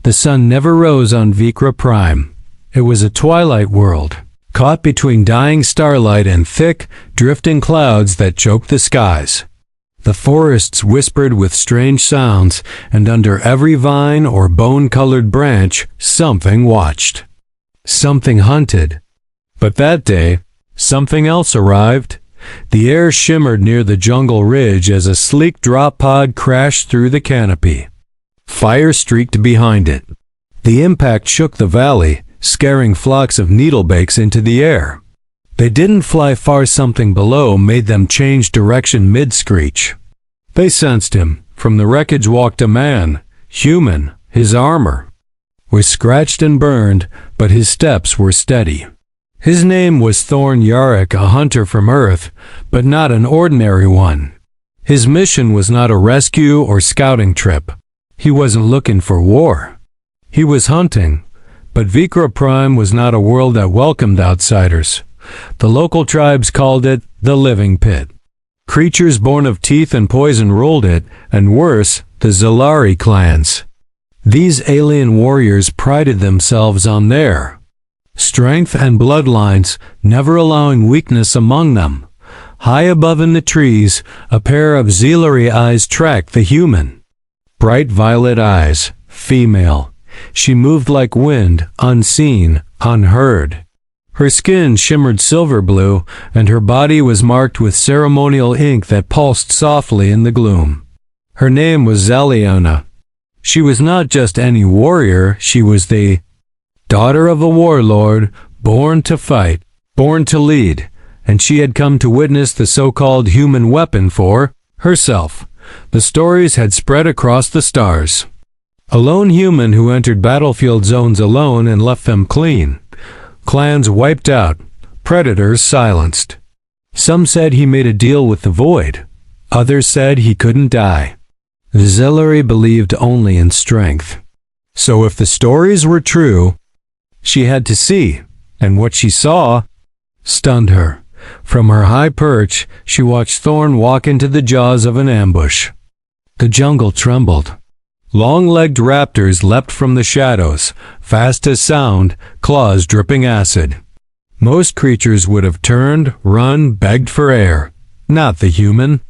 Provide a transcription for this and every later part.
The sun never rose on Vikra Prime. It was a twilight world, caught between dying starlight and thick, drifting clouds that choked the skies. The forests whispered with strange sounds, and under every vine or bone-colored branch, something watched. Something hunted. But that day, something else arrived. The air shimmered near the jungle ridge as a sleek drop pod crashed through the canopy. Fire streaked behind it. The impact shook the valley, scaring flocks of needlebakes into the air. They didn't fly far. Something below made them change direction mid-screech. They sensed him. From the wreckage walked a man, human. His armor was scratched and burned, but his steps were steady. His name was Thorn Yarrick, a hunter from Earth, but not an ordinary one. His mission was not a rescue or scouting trip. He wasn't looking for war. He was hunting. But Vikra Prime was not a world that welcomed outsiders. The local tribes called it the Living Pit. Creatures born of teeth and poison ruled it, and worse, the Zalari clans. These alien warriors prided themselves on their strength and bloodlines, never allowing weakness among them. High above in the trees, a pair of Zalari eyes tracked the human. Bright violet eyes, female. She moved like wind, unseen, unheard. Her skin shimmered silver blue, and her body was marked with ceremonial ink that pulsed softly in the gloom. Her name was Zaliana. She was not just any warrior, she was the daughter of a warlord, born to fight, born to lead, and she had come to witness the so-called human weapon for herself. The stories had spread across the stars. A lone human who entered battlefield zones alone and left them clean. Clans wiped out, predators silenced. Some said he made a deal with the void. Others said he couldn't die. Zalari believed only in strength. So if the stories were true, she had to see, and what she saw stunned her. From her high perch, she watched Thorn walk into the jaws of an ambush. The jungle trembled. Long-legged raptors leapt from the shadows, fast as sound, claws dripping acid. Most creatures would have turned, run, begged for air. Not the human.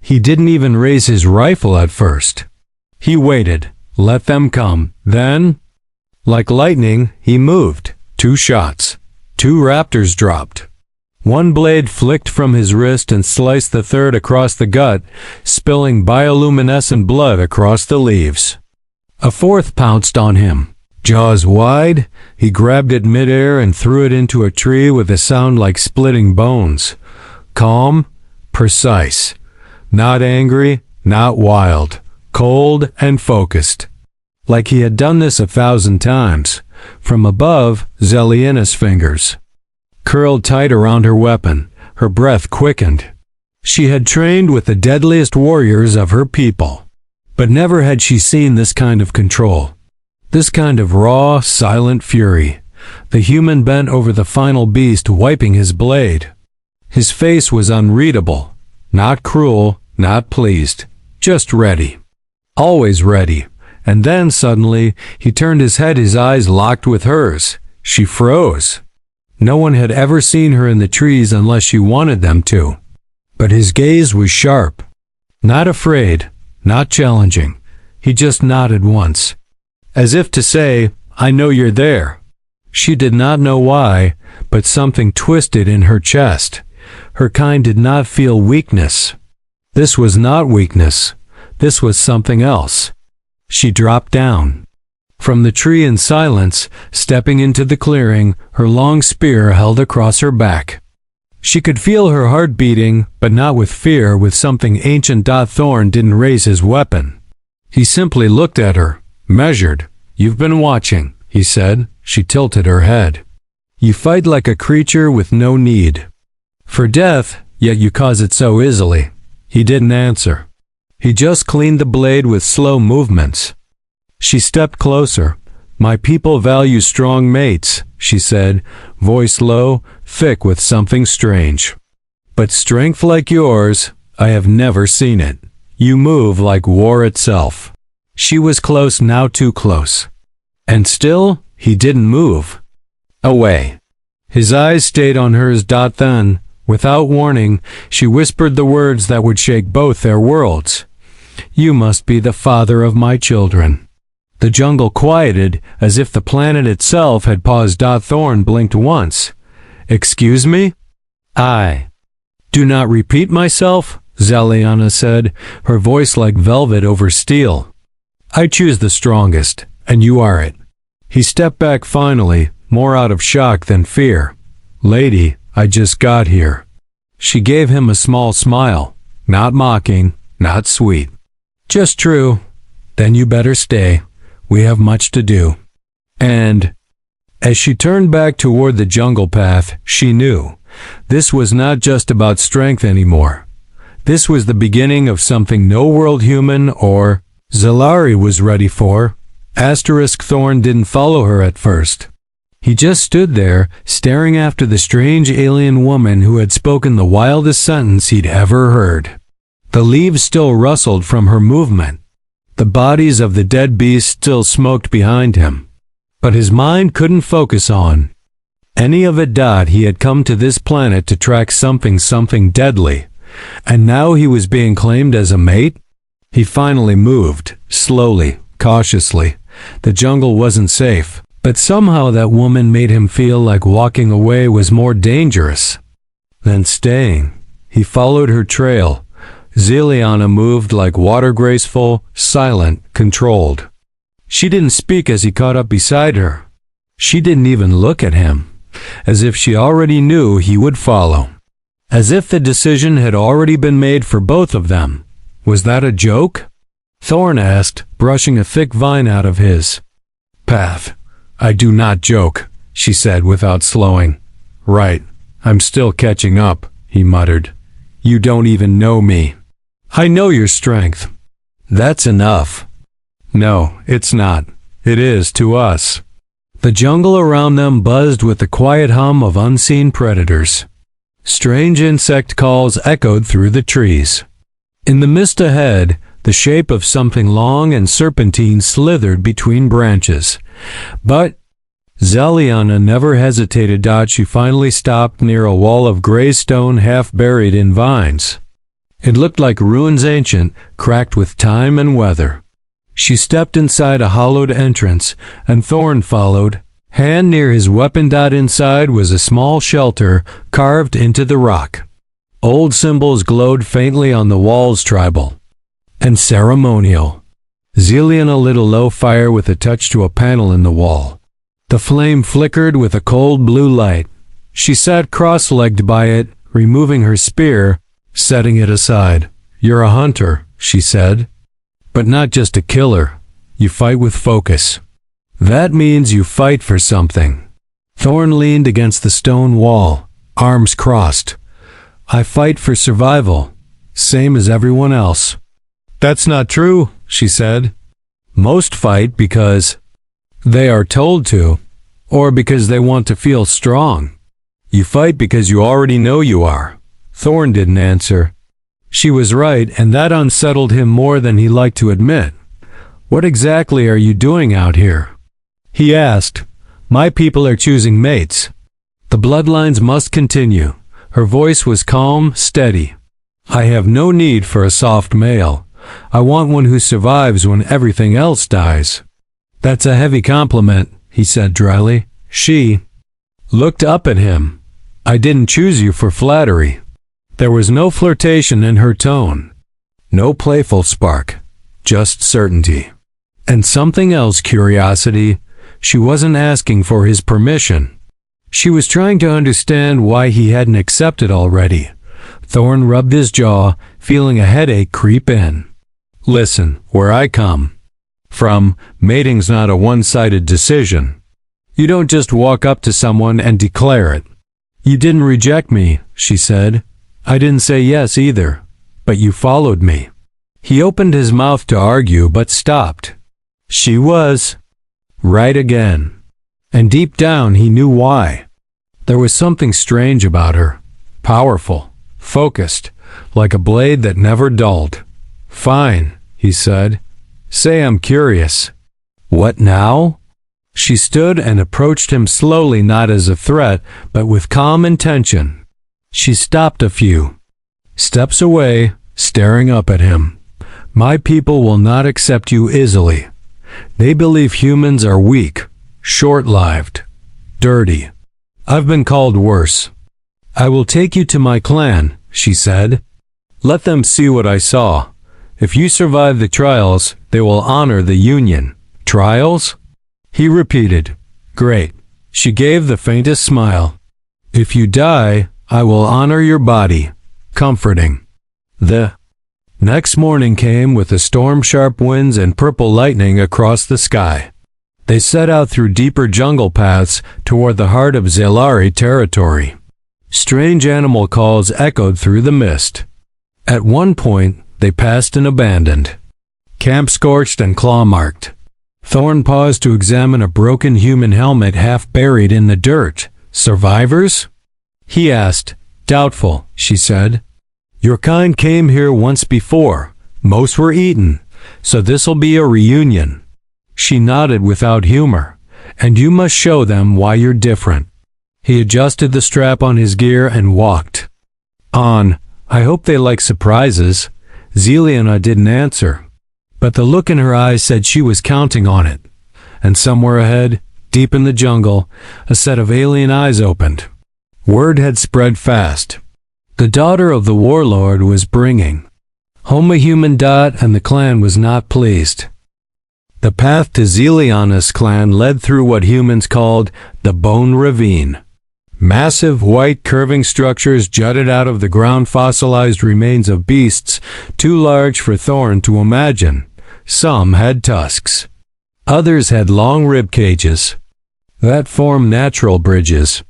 He didn't even raise his rifle at first. He waited, let them come, then, like lightning, he moved. 2 shots. 2 raptors dropped. One blade flicked from his wrist and sliced the third across the gut, spilling bioluminescent blood across the leaves. A fourth pounced on him. Jaws wide, he grabbed it midair and threw it into a tree with a sound like splitting bones. Calm, precise. Not angry, not wild. Cold and focused. Like he had done this 1,000 times. From above, Zaliana's fingers curled tight around her weapon. Her breath quickened. She had trained with the deadliest warriors of her people. But never had she seen this kind of control. This kind of raw, silent fury. The human bent over the final beast, wiping his blade. His face was unreadable. Not cruel, not pleased. Just ready. Always ready. And then, suddenly, he turned his head, his eyes locked with hers. She froze. No one had ever seen her in the trees unless she wanted them to. But his gaze was sharp. Not afraid, not challenging. He just nodded once. As if to say, I know you're there. She did not know why, but something twisted in her chest. Her kind did not feel weakness. This was not weakness. This was something else. She dropped down. From the tree in silence, stepping into the clearing, her long spear held across her back. She could feel her heart beating, but not with fear, with something ancient. Thorn didn't raise his weapon. He simply looked at her, measured. You've been watching, he said. She tilted her head. You fight like a creature with no need for death, yet you cause it so easily. He didn't answer. He just cleaned the blade with slow movements. She stepped closer. My people value strong mates, she said, voice low, thick with something strange. But strength like yours, I have never seen it. You move like war itself. She was close, now too close. And still, he didn't move. Away. His eyes stayed on hers. Then, without warning, she whispered the words that would shake both their worlds. You must be the father of my children. The jungle quieted, as if the planet itself had paused. Thorn blinked once. Excuse me? I do not repeat myself, Zeliana said, her voice like velvet over steel. I choose the strongest, and you are it. He stepped back finally, more out of shock than fear. Lady, I just got here. She gave him a small smile, not mocking, not sweet. Just true. Then you better stay. We have much to do. And as she turned back toward the jungle path, she knew this was not just about strength anymore. This was the beginning of something no world human or Zellari was ready for. Thorn didn't follow her at first. He just stood there, staring after the strange alien woman who had spoken the wildest sentence he'd ever heard. The leaves still rustled from her movement. The bodies of the dead beasts still smoked behind him. But his mind couldn't focus on any of it. He had come to this planet to track something deadly, and now he was being claimed as a mate? He finally moved, slowly, cautiously. The jungle wasn't safe, but somehow that woman made him feel like walking away was more dangerous than staying. He followed her trail. Zeliana moved like water, graceful, silent, controlled. She didn't speak as he caught up beside her. She didn't even look at him, as if she already knew he would follow. As if the decision had already been made for both of them. Was that a joke? Thorn asked, brushing a thick vine out of his path. I do not joke, she said without slowing. Right, I'm still catching up, he muttered. You don't even know me. I know your strength. That's enough. No, it's not. It is to us. The jungle around them buzzed with the quiet hum of unseen predators. Strange insect calls echoed through the trees. In the mist ahead, the shape of something long and serpentine slithered between branches. But Zeliana never hesitated. She finally stopped near a wall of gray stone half buried in vines. It looked like ruins ancient, cracked with time and weather. She stepped inside a hollowed entrance, and Thorn followed, hand near his weapon. Inside was a small shelter carved into the rock. Old symbols glowed faintly on the walls, tribal and ceremonial. Zeliana lit a low fire with a touch to a panel in the wall. The flame flickered with a cold blue light. She sat cross-legged by it, removing her spear, setting it aside. You're a hunter, she said. But not just a killer. You fight with focus. That means you fight for something. Thorn leaned against the stone wall, arms crossed. I fight for survival, same as everyone else. That's not true, she said. Most fight because they are told to, or because they want to feel strong. You fight because you already know you are. Thorn didn't answer. She was right, and that unsettled him more than he liked to admit. What exactly are you doing out here? He asked. My people are choosing mates. The bloodlines must continue. Her voice was calm, steady. I have no need for a soft male. I want one who survives when everything else dies. That's a heavy compliment, he said dryly. She looked up at him. I didn't choose you for flattery. There was no flirtation in her tone. No playful spark. Just certainty. And something else, curiosity. She wasn't asking for his permission. She was trying to understand why he hadn't accepted already. Thorn rubbed his jaw, feeling a headache creep in. Listen, where I come from, mating's not a one-sided decision. You don't just walk up to someone and declare it. You didn't reject me, she said. I didn't say yes either, but you followed me. He opened his mouth to argue but stopped. She was right again. And deep down he knew why. There was something strange about her. Powerful, focused, like a blade that never dulled. Fine, he said. Say I'm curious. What now? She stood and approached him slowly, not as a threat, but with calm intention. She stopped a few steps away, staring up at him. My people will not accept you easily. They believe humans are weak, short-lived, dirty. I've been called worse. I will take you to my clan, she said. Let them see what I saw. If you survive the trials, they will honor the union. Trials? He repeated. Great. She gave the faintest smile. If you die, I will honor your body. Comforting. The next morning came with a storm, sharp winds, and purple lightning across the sky. They set out through deeper jungle paths toward the heart of Zelari territory. Strange animal calls echoed through the mist. At one point, they passed an abandoned camp, scorched and claw-marked. Thorn paused to examine a broken human helmet half buried in the dirt. Survivors? He asked. Doubtful, she said. Your kind came here once before. Most were eaten, so this'll be a reunion. She nodded without humor. And you must show them why you're different. He adjusted the strap on his gear and walked on. I hope they like surprises. Zeliana didn't answer, but the look in her eyes said she was counting on it. And somewhere ahead, deep in the jungle, a set of alien eyes opened. Word had spread fast. The daughter of the warlord was bringing home a human. And the clan was not pleased. The path to Zeliana's clan led through what humans called the Bone Ravine. Massive white curving structures jutted out of the ground, fossilized remains of beasts too large for Thorn to imagine. Some had tusks. Others had long rib cages that formed natural bridges.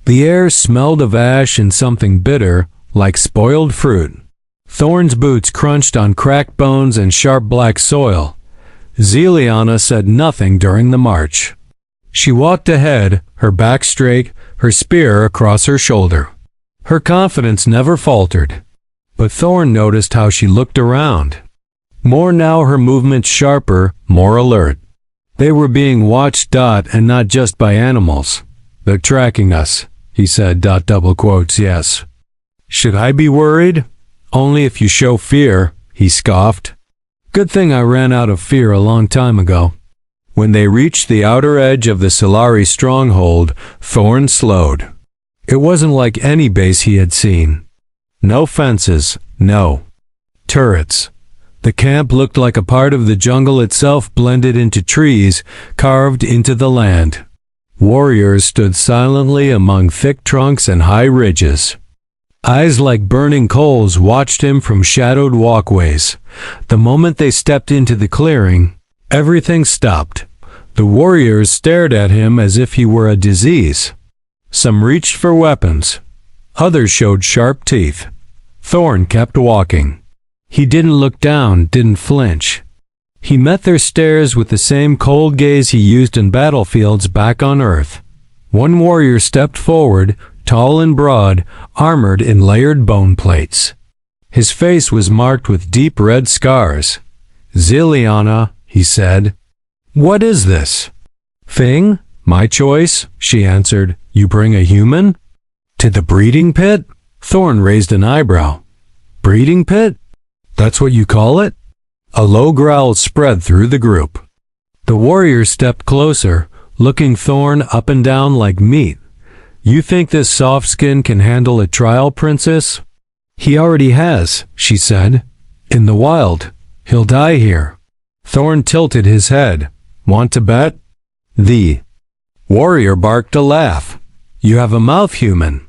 The air smelled of ash and something bitter, like spoiled fruit. Thorn's boots crunched on cracked bones and sharp black soil. Zeliana said nothing during the march. She walked ahead, her back straight, her spear across her shoulder. Her confidence never faltered. But Thorn noticed how she looked around. More now, her movements sharper, more alert. They were being watched. And not just by animals. They're tracking us, he said. Double quotes, yes. Should I be worried? Only if you show fear, he scoffed. Good thing I ran out of fear a long time ago. When they reached the outer edge of the Solari stronghold, Thorn slowed. It wasn't like any base he had seen. No fences, no turrets. The camp looked like a part of the jungle itself, blended into trees, carved into the land. Warriors stood silently among thick trunks and high ridges. Eyes like burning coals watched him from shadowed walkways. The moment they stepped into the clearing, everything stopped. The warriors stared at him as if he were a disease. Some reached for weapons. Others showed sharp teeth. Thorn kept walking. He didn't look down, didn't flinch. He met their stares with the same cold gaze he used in battlefields back on Earth. One warrior stepped forward, tall and broad, armored in layered bone plates. His face was marked with deep red scars. Zeliana, he said. What is this thing? My choice, she answered. You bring a human? To the breeding pit? Thorn raised an eyebrow. Breeding pit? That's what you call it? A low growl spread through the group. The warrior stepped closer, looking Thorn up and down like meat. You think this soft skin can handle a trial, princess? He already has, she said. In the wild. He'll die here. Thorn tilted his head. Want to bet? The warrior barked a laugh. You have a mouth, human.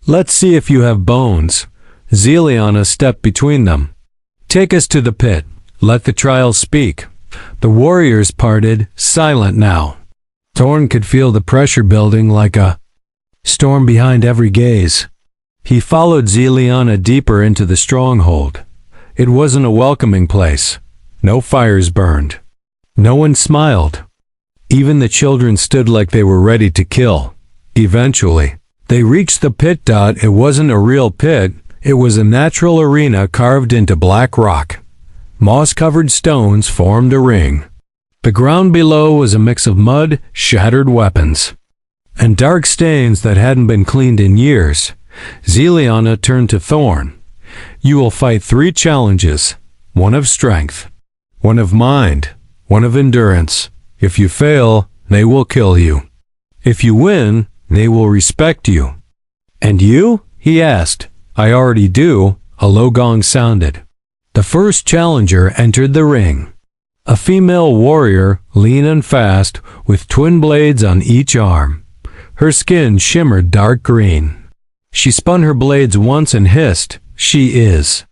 Let's see if you have bones. Zeliana stepped between them. Take us to the pit. Let the trial speak. The warriors parted, silent now. Thorn could feel the pressure building like a storm behind every gaze. He followed Zeliana deeper into the stronghold. It wasn't a welcoming place. No fires burned. No one smiled. Even the children stood like they were ready to kill. Eventually, they reached the pit. It wasn't a real pit. It was a natural arena carved into black rock. Moss-covered stones formed a ring. The ground below was a mix of mud, shattered weapons, and dark stains that hadn't been cleaned in years. Zeliana turned to Thorn. You will fight 3 challenges, one of strength, one of mind, one of endurance. If you fail, they will kill you. If you win, they will respect you. And you? He asked. I already do, a low gong sounded. The first challenger entered the ring. A female warrior, lean and fast, with twin blades on each arm. Her skin shimmered dark green. She spun her blades once and hissed, "She is."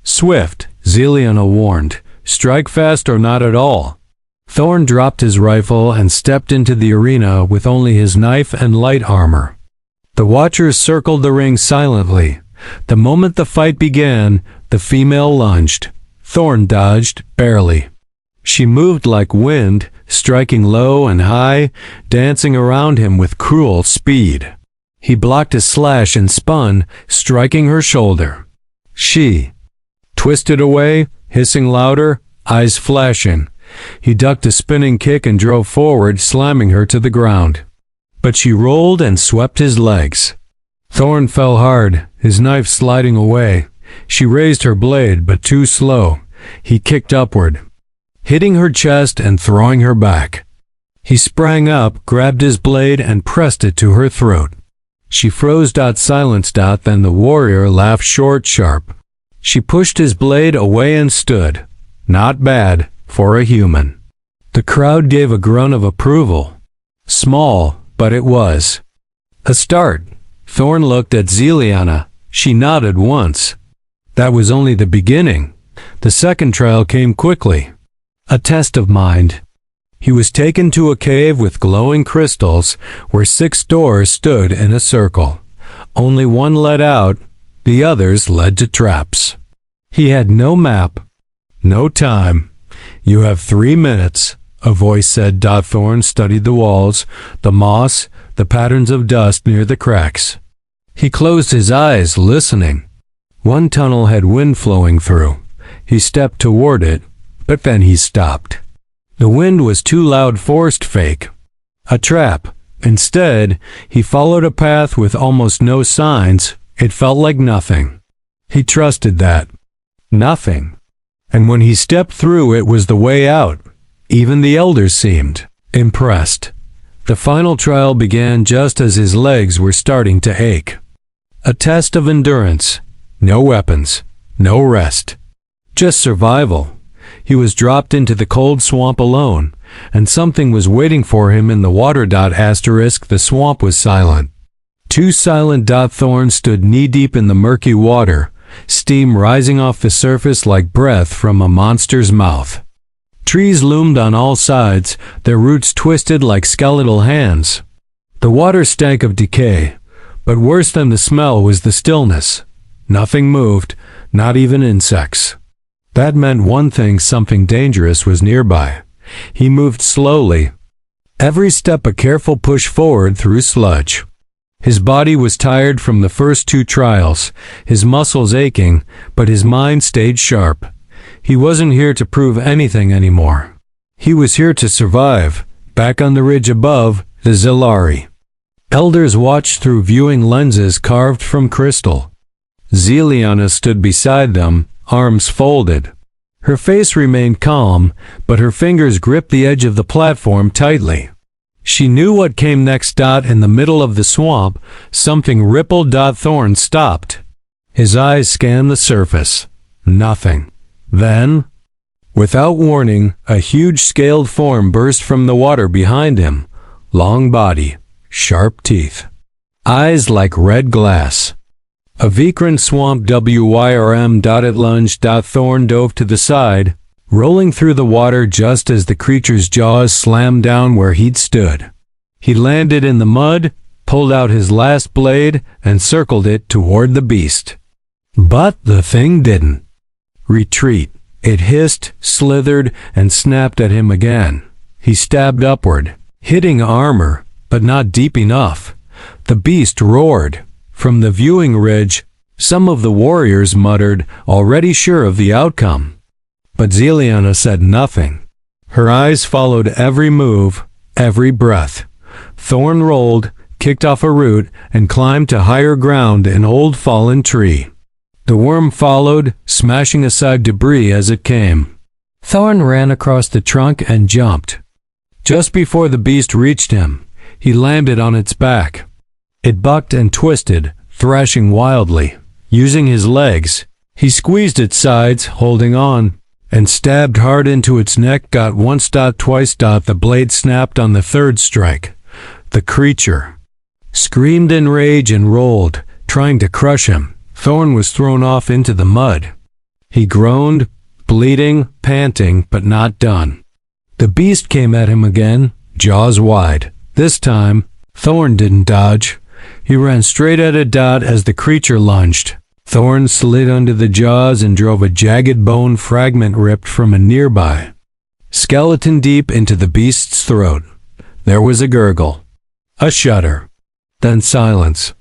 Swift, Zeliana warned. Strike fast or not at all. Thorn dropped his rifle and stepped into the arena with only his knife and light armor. The watchers circled the ring silently. The moment the fight began, the female lunged. Thorn dodged, barely. She moved like wind, striking low and high, dancing around him with cruel speed. He blocked a slash and spun, striking her shoulder. She twisted away, hissing louder, eyes flashing. He ducked a spinning kick and drove forward, slamming her to the ground. But she rolled and swept his legs. Thorn fell hard, his knife sliding away. She raised her blade, but too slow. He kicked upward, hitting her chest and throwing her back. He sprang up, grabbed his blade, and pressed it to her throat. She froze. Silenced. Then the warrior laughed short, sharp. She pushed his blade away and stood. Not bad for a human. The crowd gave a grunt of approval. Small, but it was a start. Thorn looked at Zeliana. She nodded once. That was only the beginning. The second trial came quickly. A test of mind. He was taken to a cave with glowing crystals where 6 doors stood in a circle. Only one led out, the others led to traps. He had no map, no time. You have 3 minutes, a voice said. Thorn studied the walls, the moss, the patterns of dust near the cracks. He closed his eyes, listening. One tunnel had wind flowing through. He stepped toward it, but then he stopped. The wind was too loud, forced fake. A trap. Instead, he followed a path with almost no signs. It felt like nothing. He trusted that. Nothing. And when he stepped through, it was the way out. Even the elders seemed impressed. The final trial began just as his legs were starting to ache. A test of endurance. No weapons. No rest. Just survival. He was dropped into the cold swamp alone, and something was waiting for him in the water. The swamp was silent. Too silent. Thorn stood knee-deep in the murky water, steam rising off the surface like breath from a monster's mouth. Trees loomed on all sides, their roots twisted like skeletal hands. The water stank of decay, but worse than the smell was the stillness. Nothing moved, not even insects. That meant one thing: something dangerous was nearby. He moved slowly, every step a careful push forward through sludge. His body was tired from the first 2 trials, his muscles aching, but his mind stayed sharp. He wasn't here to prove anything anymore. He was here to survive. Back on the ridge above, the Zellari elders watched through viewing lenses carved from crystal. Zeliana stood beside them, arms folded. Her face remained calm, but her fingers gripped the edge of the platform tightly. She knew what came next. In the middle of the swamp, something rippled. Thorn stopped. His eyes scanned the surface. Nothing. Then, without warning, a huge scaled form burst from the water behind him. Long body, sharp teeth, eyes like red glass. A Vikran swamp WYRM. It lunged. Thorn dove to the side, rolling through the water just as the creature's jaws slammed down where he'd stood. He landed in the mud, pulled out his last blade, and circled it toward the beast. But the thing didn't retreat. It hissed, slithered, and snapped at him again. He stabbed upward, hitting armor, but not deep enough. The beast roared. From the viewing ridge, some of the warriors muttered, already sure of the outcome. But Zeliana said nothing. Her eyes followed every move, every breath. Thorn rolled, kicked off a root, and climbed to higher ground in an old fallen tree. The worm followed, smashing aside debris as it came. Thorn ran across the trunk and jumped. Just before the beast reached him, he landed on its back. It bucked and twisted, thrashing wildly. Using his legs, he squeezed its sides, holding on, and stabbed hard into its neck. Got once, twice. The blade snapped on the third strike. The creature screamed in rage and rolled, trying to crush him. Thorn was thrown off into the mud. He groaned, bleeding, panting, but not done. The beast came at him again, jaws wide. This time, Thorn didn't dodge. He ran straight at it. As the creature lunged, Thorn slid under the jaws and drove a jagged bone fragment ripped from a nearby skeleton deep into the beast's throat. There was a gurgle, a shudder, then silence.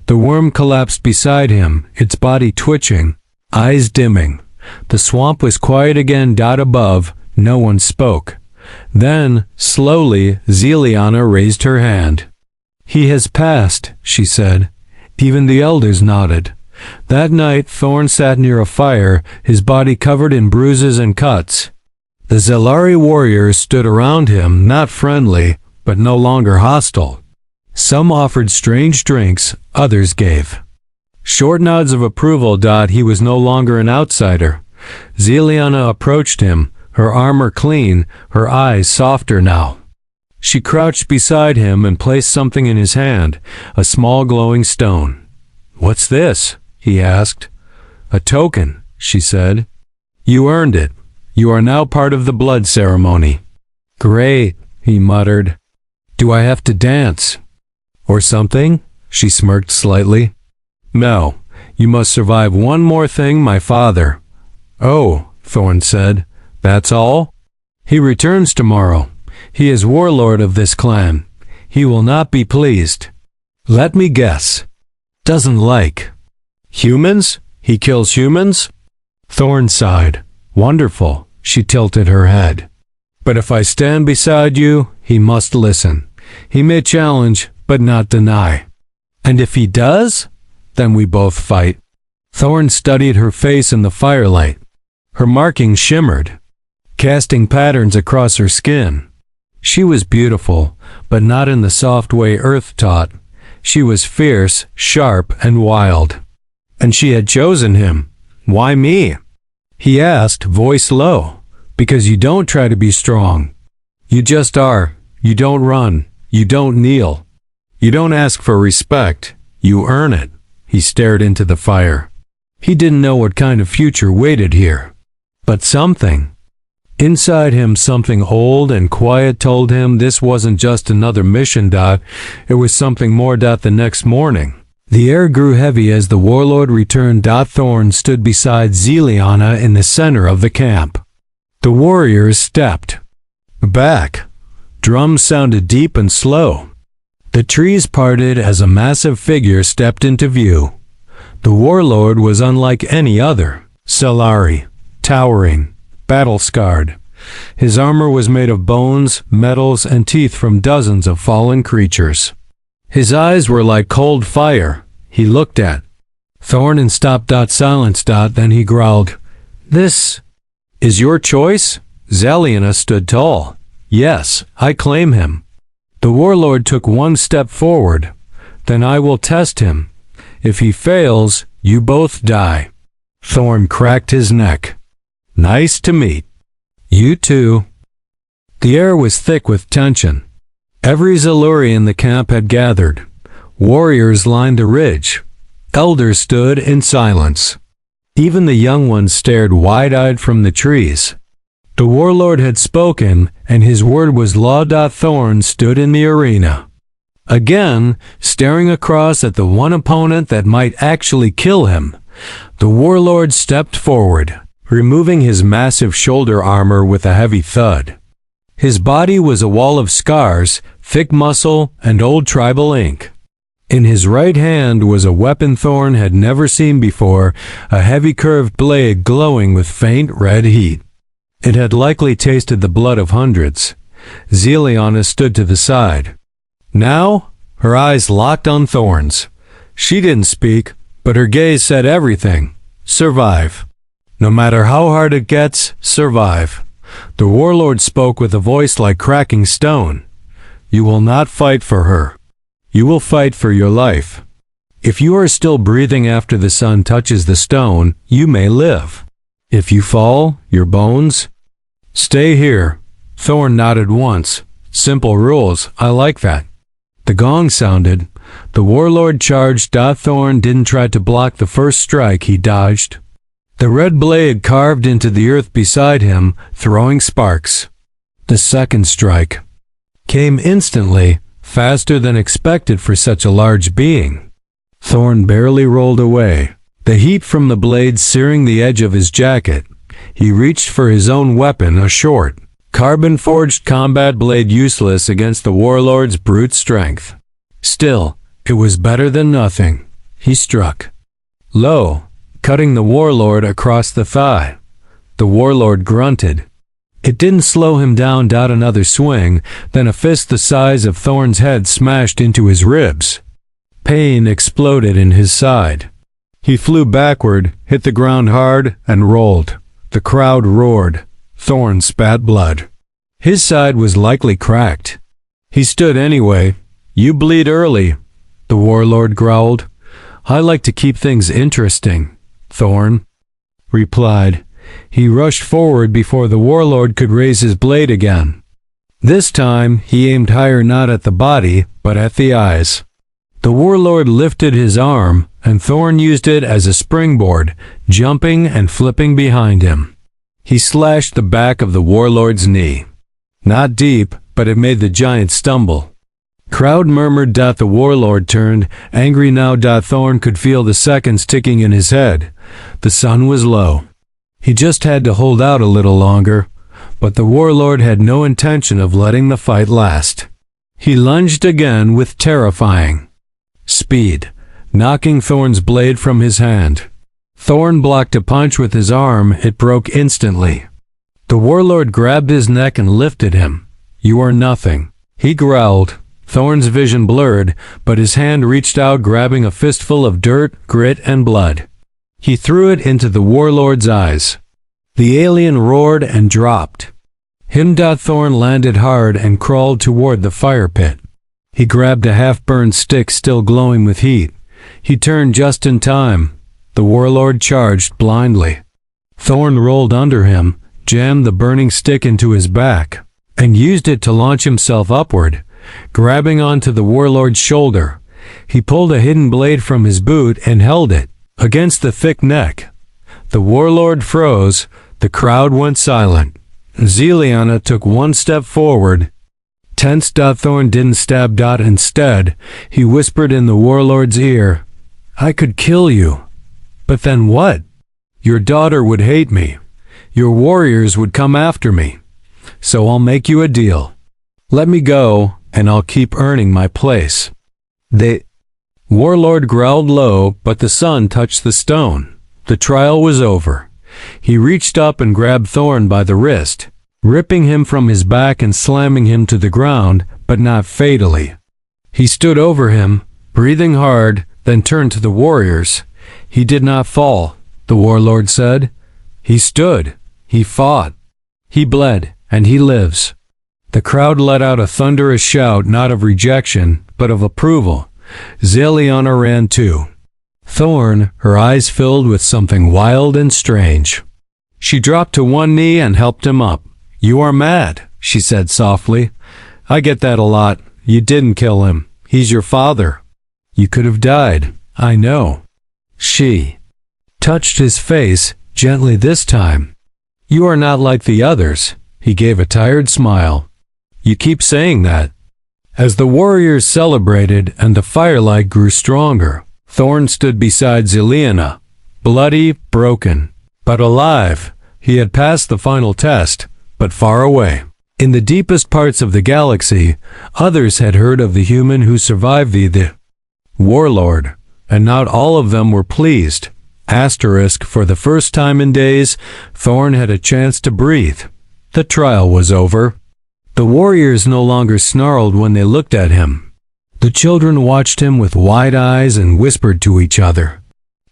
The worm collapsed beside him, its body twitching, eyes dimming. The swamp was quiet again. Above, no one spoke. Then, slowly, Zeliana raised her hand. "He has passed," she said. Even the elders nodded. That night, Thorn sat near a fire, his body covered in bruises and cuts. The Zelari warriors stood around him, not friendly, but no longer hostile. Some offered strange drinks, others gave short nods of approval. He was no longer an outsider. Zeliana approached him, her armor clean, her eyes softer now. She crouched beside him and placed something in his hand, a small glowing stone. "What's this?" he asked. "A token," she said. "You earned it. You are now part of the blood ceremony." "Great," he muttered. "Do I have to dance? Or something?" She smirked slightly. "No, you must survive one more thing, my father." "Oh," Thorn said. "That's all?" "He returns tomorrow. He is warlord of this clan. He will not be pleased. Let me guess. Doesn't like humans? He kills humans?" Thorn sighed. "Wonderful." She tilted her head. "But if I stand beside you, he must listen. He may challenge, but not deny. And if he does, then we both fight." Thorn studied her face in the firelight. Her markings shimmered, casting patterns across her skin. She was beautiful, but not in the soft way Earth taught. She was fierce, sharp, and wild. And she had chosen him. "Why me?" he asked, voice low. "Because you don't try to be strong. You just are. You don't run. You don't kneel. You don't ask for respect. You earn it." He stared into the fire. He didn't know what kind of future waited here. But something inside him, something old and quiet, told him this wasn't just another mission. It was something more. The next morning, the air grew heavy as the warlord returned. Thorn stood beside Zeliana in the center of the camp. The warriors stepped back. Drums sounded deep and slow. The trees parted as a massive figure stepped into view. The warlord was unlike any other. Zelari, towering, battle-scarred. His armor was made of bones, metals, and teeth from dozens of fallen creatures. His eyes were like cold fire. He looked at Thorn and stopped. Silence. Then he growled, "This is your choice?" Zeliana stood tall. "Yes, I claim him." The warlord took one step forward. "Then I will test him. If he fails, you both die." Thorn cracked his neck. "Nice to meet you too." The air was thick with tension. Every Zeluri in the camp had gathered. Warriors lined the ridge. Elders stood in silence. Even the young ones stared wide-eyed from the trees. The warlord had spoken, and his word was law. Thorn stood in the arena. Again, staring across at the one opponent that might actually kill him. The warlord stepped forward, removing his massive shoulder armor with a heavy thud. His body was a wall of scars, thick muscle, and old tribal ink. In his right hand was a weapon Thorn had never seen before, a heavy curved blade glowing with faint red heat. It had likely tasted the blood of hundreds. Zeliana stood to the side. Now, her eyes locked on Thorn's. She didn't speak, but her gaze said everything. Survive. No matter how hard it gets, survive. The warlord spoke with a voice like cracking stone. You will not fight for her. You will fight for your life. If you are still breathing after the sun touches the stone, you may live. If you fall, your bones. Stay here. Thorn nodded once. Simple rules, I like that. The gong sounded. The warlord charged. Thorn didn't try to block the first strike, he dodged. The red blade carved into the earth beside him, throwing sparks. The second strike came instantly, faster than expected for such a large being. Thorn barely rolled away, the heat from the blade searing the edge of his jacket. He reached for his own weapon, a short, carbon-forged combat blade useless against the warlord's brute strength. Still, it was better than nothing. He struck. Low, cutting the warlord across the thigh. The warlord grunted. It didn't slow him down. Another swing, then a fist the size of Thorn's head smashed into his ribs. Pain exploded in his side. He flew backward, hit the ground hard, and rolled. The crowd roared. Thorn spat blood. His side was likely cracked. He stood anyway. You bleed early, the warlord growled. I like to keep things interesting, Thorn replied. He rushed forward before the warlord could raise his blade again. This time, he aimed higher, not at the body, but at the eyes. The warlord lifted his arm, and Thorn used it as a springboard, jumping and flipping behind him. He slashed the back of the warlord's knee. Not deep, but it made the giant stumble. Crowd murmured. The warlord turned, angry now. Thorn could feel the seconds ticking in his head. The sun was low. He just had to hold out a little longer, but the warlord had no intention of letting the fight last. He lunged again with terrifying speed, knocking Thorn's blade from his hand. Thorn blocked a punch with his arm. It broke instantly. The warlord grabbed his neck and lifted him. You are nothing, he growled. Thorn's vision blurred, but his hand reached out, grabbing a fistful of dirt, grit, and blood. He threw it into the warlord's eyes. The alien roared and dropped. Thorn landed hard and crawled toward the fire pit. He grabbed a half-burned stick still glowing with heat. He turned just in time. The warlord charged blindly. Thorn rolled under him, jammed the burning stick into his back, and used it to launch himself upward, grabbing onto the warlord's shoulder. He pulled a hidden blade from his boot and held it against the thick neck. The warlord froze. The crowd went silent. Zeliana took one step forward. Tense. Thorn didn't stab. Instead, he whispered in the warlord's ear, I could kill you. But then what? Your daughter would hate me. Your warriors would come after me. So I'll make you a deal. Let me go, and I'll keep earning my place. The warlord growled low, but the sun touched the stone. The trial was over. He reached up and grabbed Thorn by the wrist, ripping him from his back and slamming him to the ground, but not fatally. He stood over him, breathing hard, then turned to the warriors. He did not fall, the warlord said. He stood. He fought. He bled, and he lives. The crowd let out a thunderous shout, not of rejection, but of approval. Zeliana ran too. Thorn, her eyes filled with something wild and strange. She dropped to one knee and helped him up. You are mad, she said softly. I get that a lot. You didn't kill him. He's your father. You could have died. I know. She touched his face, gently this time. You are not like the others. He gave a tired smile. You keep saying that. As the warriors celebrated and the firelight grew stronger, Thorn stood beside Zeliana, bloody, broken, but alive. He had passed the final test, but far away. In the deepest parts of the galaxy, others had heard of the human who survived the warlord, and not all of them were pleased. For the first time in days, Thorn had a chance to breathe. The trial was over. The warriors no longer snarled when they looked at him. The children watched him with wide eyes and whispered to each other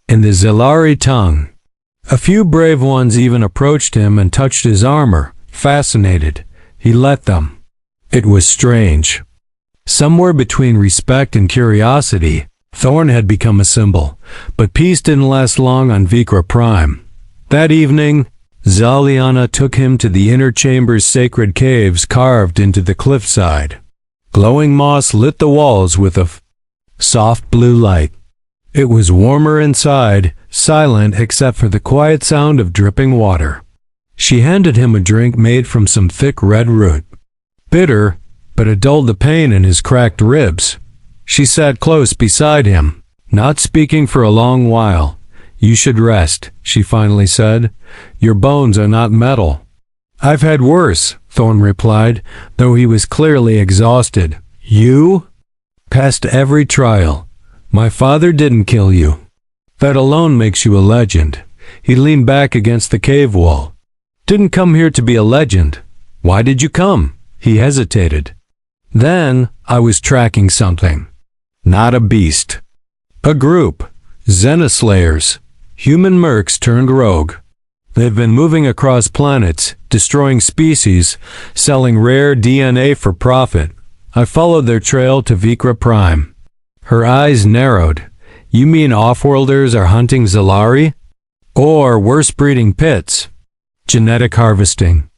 in the Zilari tongue. A few brave ones even approached him and touched his armor. Fascinated, he let them. It was strange. Somewhere between respect and curiosity, Thorn had become a symbol, but peace didn't last long on Vikra Prime. That evening, Zaliana took him to the inner chamber's sacred caves carved into the cliffside. Glowing moss lit the walls with a soft blue light. It was warmer inside, silent except for the quiet sound of dripping water. She handed him a drink made from some thick red root. Bitter, but it dulled the pain in his cracked ribs. She sat close beside him, not speaking for a long while. "You should rest," she finally said. "Your bones are not metal." "I've had worse," Thorn replied, though he was clearly exhausted. "You passed every trial. My father didn't kill you. That alone makes you a legend." He leaned back against the cave wall. "Didn't come here to be a legend. Why did you come?" He hesitated. "Then I was tracking something. Not a beast. A group. Xenoslayers. Human mercs turned rogue. They've been moving across planets, destroying species, selling rare DNA for profit. I followed their trail to Vikra Prime." Her eyes narrowed. "You mean offworlders are hunting Zilari? Or worse, breeding pits? Genetic harvesting?"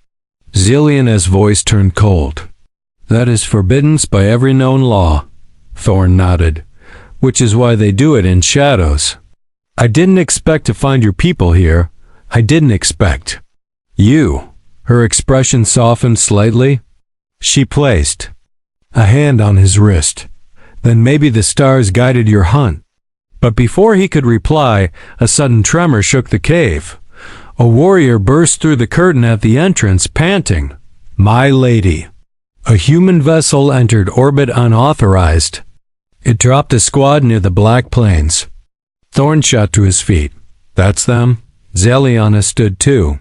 Zilliana's voice turned cold. "That is forbidden by every known law." Thorn nodded. "Which is why they do it in shadows. I didn't expect to find your people here. I didn't expect you." Her expression softened slightly. She placed a hand on his wrist. "Then maybe the stars guided your hunt." But before he could reply, a sudden tremor shook the cave. A warrior burst through the curtain at the entrance, panting. "My lady!" A human vessel entered orbit unauthorized. It dropped a squad near the Black Plains. Thorn shot to his feet. "That's them." Zaliana stood too.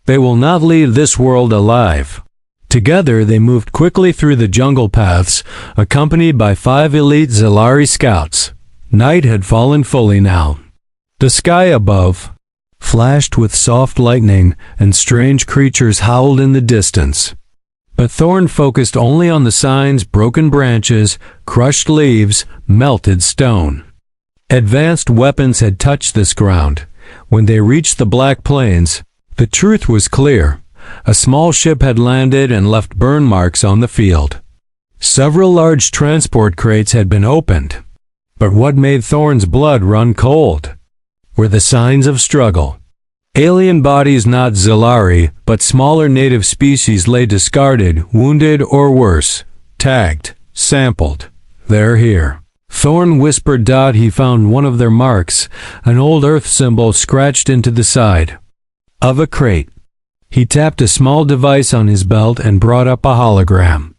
"They will not leave this world alive." Together they moved quickly through the jungle paths, accompanied by 5 elite Zilari scouts. Night had fallen fully now. The sky above flashed with soft lightning, and strange creatures howled in the distance. But Thorn focused only on the signs: broken branches, crushed leaves, melted stone. Advanced weapons had touched this ground. When they reached the Black Plains, the truth was clear. A small ship had landed and left burn marks on the field. Several large transport crates had been opened. But what made Thorn's blood run cold were the signs of struggle. Alien bodies, not Zilari, but smaller native species, lay discarded, wounded, or worse, tagged, sampled. "They're here." Thorn whispered. He found one of their marks, an old Earth symbol scratched into the side of a crate. He tapped a small device on his belt and brought up a hologram.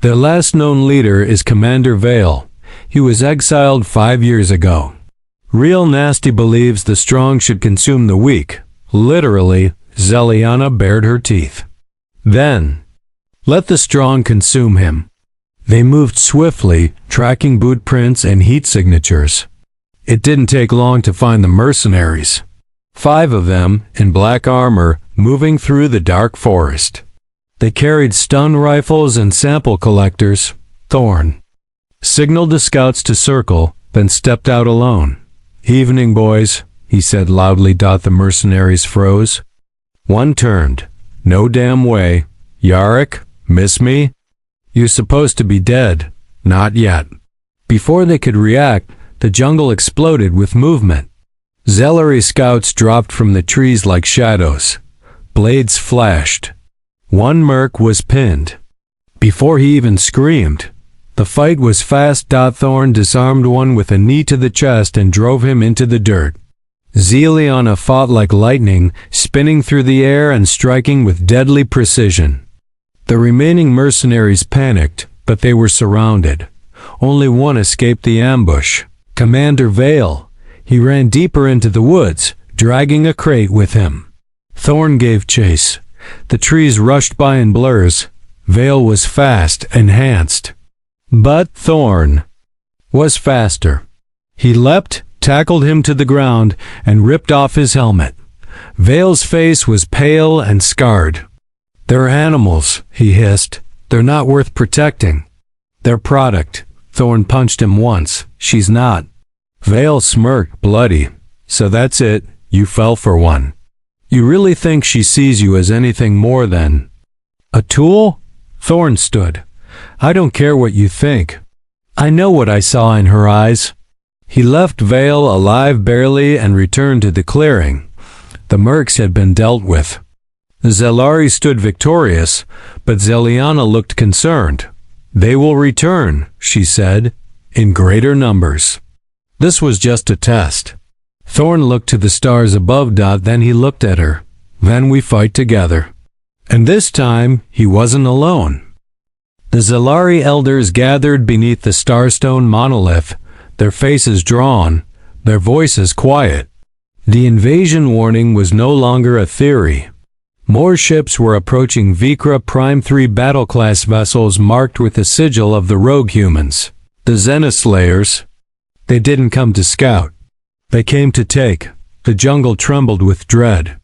"Their last known leader is Commander Vale. He was exiled 5 years ago. Real nasty, believes the strong should consume the weak." Literally, Zaliana bared her teeth. "Then, let the strong consume him." They moved swiftly, tracking boot prints and heat signatures. It didn't take long to find the mercenaries. 5 of them, in black armor, moving through the dark forest. They carried stun rifles and sample collectors. Thorn signaled the scouts to circle, then stepped out alone. "Evening, boys," he said loudly. The mercenaries froze. One turned. "No damn way. Yarrick, miss me? You're supposed to be dead." "Not yet." Before they could react, the jungle exploded with movement. Zilari scouts dropped from the trees like shadows. Blades flashed. One merc was pinned before he even screamed. The fight was fast. Thorn disarmed one with a knee to the chest and drove him into the dirt. Ziliana fought like lightning, spinning through the air and striking with deadly precision. The remaining mercenaries panicked, but they were surrounded. Only one escaped the ambush. Commander Vale. He ran deeper into the woods, dragging a crate with him. Thorn gave chase. The trees rushed by in blurs. Vale was fast, enhanced. But Thorn was faster. He leapt, tackled him to the ground, and ripped off his helmet. Vale's face was pale and scarred. "They're animals," he hissed. "They're not worth protecting." "They're product." Thorn punched him once. "She's not." Vale smirked, bloody. "So that's it, you fell for one. You really think she sees you as anything more than a tool?" Thorn stood. "I don't care what you think. I know what I saw in her eyes." He left Vale alive barely and returned to the clearing. The mercs had been dealt with. Zelari stood victorious, but Zeliana looked concerned. "They will return," she said, "in greater numbers. This was just a test." Thorn looked to the stars above. Then he looked at her. "Then we fight together." And this time, he wasn't alone. The Zelari elders gathered beneath the starstone monolith, their faces drawn, their voices quiet. The invasion warning was no longer a theory. More ships were approaching. Vikra Prime 3 battle-class vessels marked with the sigil of the rogue humans, the Zenithslayers. They didn't come to scout. They came to take. The jungle trembled with dread.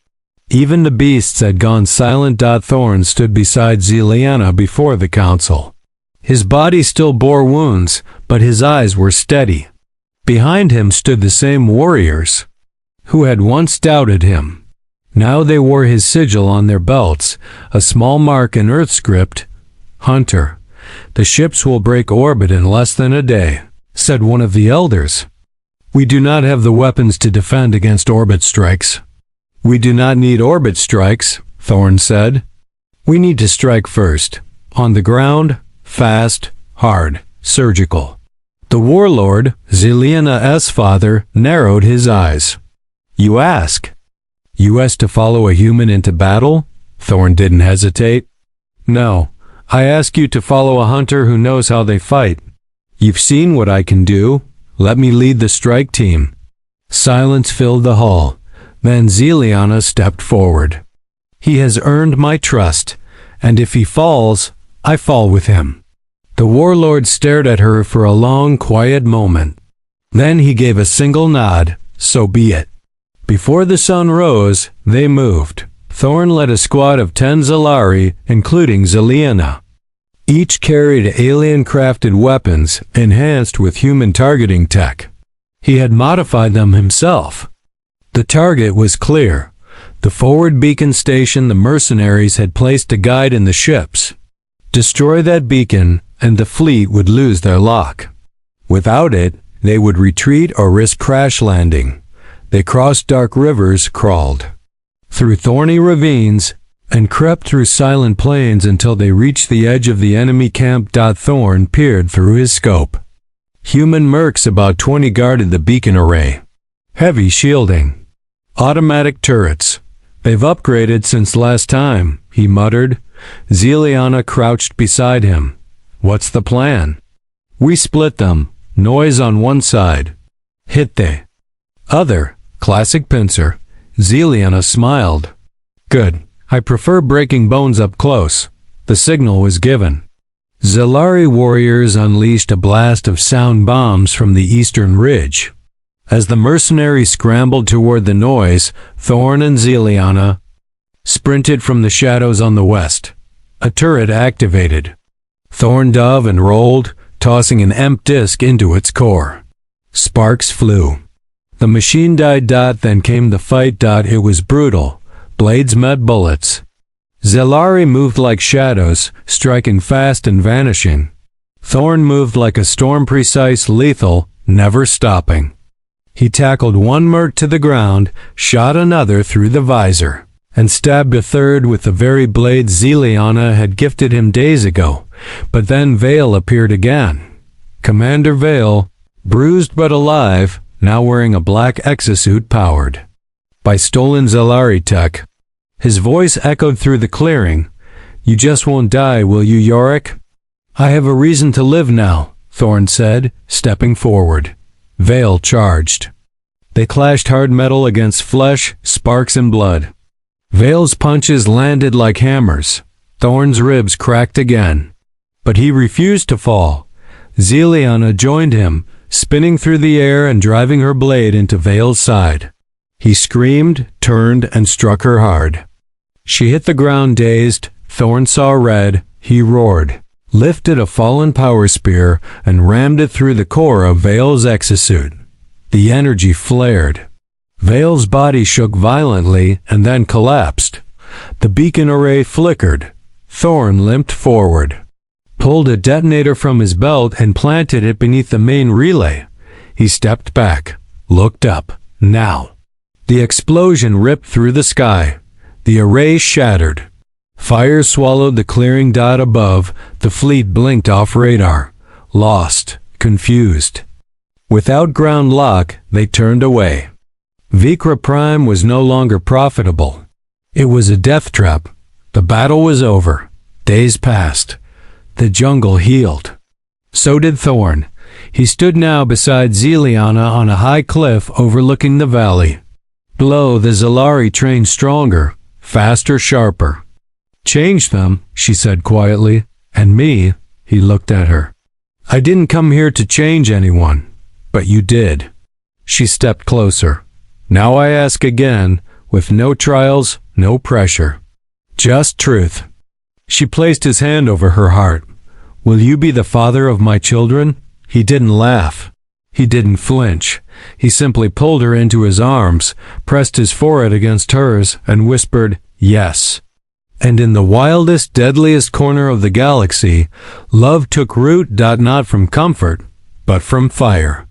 Even the beasts had gone silent. Thorn stood beside Zeliana before the council. His body still bore wounds, but his eyes were steady. Behind him stood the same warriors who had once doubted him. Now they wore his sigil on their belts, a small mark in Earth script. "Hunter, the ships will break orbit in less than a day," said one of the elders. "We do not have the weapons to defend against orbit strikes." "We do not need orbit strikes," Thorn said. "We need to strike first. On the ground, fast, hard, surgical." The warlord, Zeliana's father, narrowed his eyes. "You ask? You ask to follow a human into battle?" Thorn didn't hesitate. "No, I ask you to follow a hunter who knows how they fight. You've seen what I can do. Let me lead the strike team." Silence filled the hall. Then Zeliana stepped forward. "He has earned my trust, and if he falls, I fall with him." The warlord stared at her for a long, quiet moment. Then he gave a single nod. "So be it." Before the sun rose, they moved. Thorn led a squad of 10 Zelari, including Zeliana. Each carried alien-crafted weapons, enhanced with human targeting tech. He had modified them himself. The target was clear. The forward beacon station the mercenaries had placed to guide in the ships. Destroy that beacon, and the fleet would lose their lock. Without it, they would retreat or risk crash landing. They crossed dark rivers, crawled through thorny ravines, and crept through silent plains until they reached the edge of the enemy camp. Thorn peered through his scope. Human mercs about 20 guarded the beacon array. Heavy shielding. Automatic turrets. "They've upgraded since last time," he muttered. Zeliana crouched beside him. "What's the plan?" "We split them. Noise on one side. Hit the other." Classic pincer. Zeliana smiled. "Good. I prefer breaking bones up close." The signal was given. Zelari warriors unleashed a blast of sound bombs from the eastern ridge. As the mercenaries scrambled toward the noise, Thorn and Zeliana sprinted from the shadows on the west. A turret activated. Thorn dove and rolled, tossing an empty disc into its core. Sparks flew. The machine died. Then came the fight. It was brutal. Blades met bullets. Zelari moved like shadows, striking fast and vanishing. Thorn moved like a storm, precise, lethal, never stopping. He tackled one merc to the ground, shot another through the visor, and stabbed a third with the very blade Zeliana had gifted him days ago. But then Vale appeared again. Commander Vale, bruised but alive, now wearing a black exosuit powered by stolen Zelari tech. His voice echoed through the clearing. "You just won't die, will you, Yorick?" "I have a reason to live now," Thorn said, stepping forward. Vale charged. They clashed hard metal against flesh, sparks and blood. Vale's punches landed like hammers. Thorn's ribs cracked again. But he refused to fall. Zeliana joined him, spinning through the air and driving her blade into Vale's side. He screamed, turned, and struck her hard. She hit the ground dazed. Thorn saw red. He roared, lifted a fallen power spear, and rammed it through the core of Vale's exosuit. The energy flared. Vale's body shook violently and then collapsed. The beacon array flickered. Thorn limped forward, pulled a detonator from his belt and planted it beneath the main relay. He stepped back, looked up. Now. The explosion ripped through the sky. The array shattered. Fire swallowed the clearing dot above. The fleet blinked off radar, lost, confused. Without ground lock, they turned away. Vikra Prime was no longer profitable. It was a death trap. The battle was over. Days passed. The jungle healed. So did Thorn. He stood now beside Zeliana on a high cliff overlooking the valley. Below, the Zalari trained stronger, faster, sharper. "Change them," she said quietly. "And me," he looked at her. "I didn't come here to change anyone, but you did." She stepped closer. "Now I ask again, with no trials, no pressure. Just truth." She placed his hand over her heart. "Will you be the father of my children?" He didn't laugh. He didn't flinch. He simply pulled her into his arms, pressed his forehead against hers, and whispered, "Yes." And in the wildest, deadliest corner of the galaxy, love took root not from comfort, but from fire.